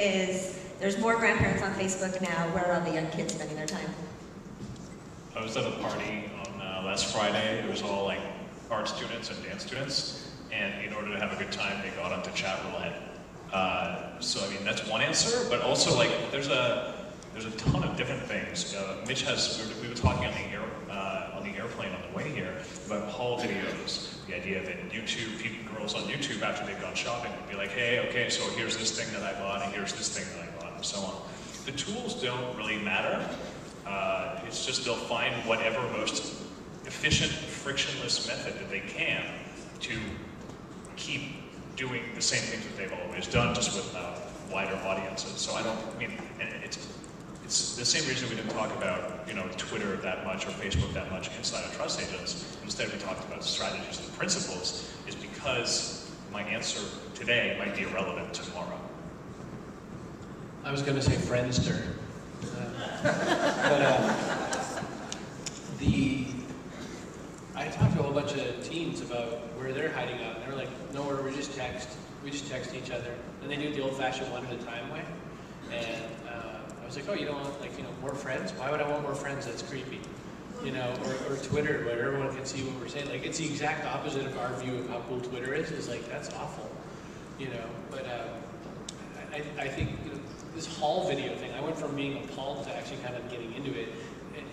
is, there's more grandparents on Facebook now. Where are the young kids spending their time? I was at a party on last Friday. It was all like art students and dance students, and in order to have a good time, they got onto chat roulette. So I mean, that's one answer, but also like there's a ton of different things. Mitch we were talking on the airplane on the way here about haul videos. The idea that girls on YouTube after they've gone shopping would be like, hey, okay, so here's this thing that I bought, and here's this thing that I bought, and so on. The tools don't really matter. It's just they'll find whatever most efficient, frictionless method that they can to keep doing the same things that they've always done, just with wider audiences. So and it's the same reason we didn't talk about Twitter that much or Facebook that much inside of Trust Agents. Instead, we talked about the strategies and principles, is because my answer today might be irrelevant tomorrow. I was going to say Friendster. I talked to a whole bunch of teens about where they're hiding out, and they were like, nowhere, we just text each other. And they do it the old-fashioned one-at-a-time way. And I was like, oh, you don't want, more friends? Why would I want more friends? That's creepy. Or Twitter, where everyone can see what we're saying. Like, it's the exact opposite of our view of how cool Twitter is. It's like, that's awful, But I think this haul video thing, I went from being appalled to actually kind of getting into it.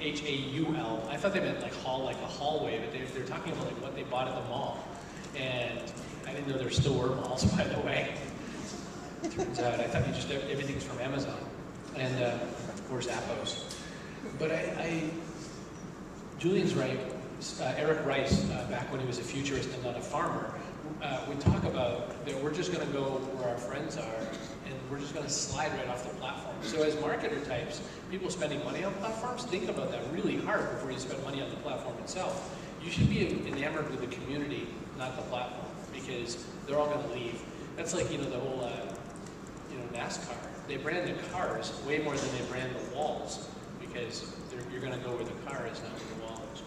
H-A-U-L. I thought they meant like haul, like a hallway, but they're talking about like what they bought at the mall. And I didn't know there still were malls, by the way. Turns out, I thought everything's from Amazon and or Zappos. But Julian's right. Eric Rice, back when he was a futurist and not a farmer, we talk about that we're just going to go where our friends are, and we're just going to slide right off the platform. So as marketer types, people spending money on platforms, think about that really hard before you spend money on the platform itself. You should be enamored with the community, not the platform, because they're all going to leave. That's like, the whole, NASCAR. They brand the cars way more than they brand the walls, because you're going to go where the car is, not where the wall is.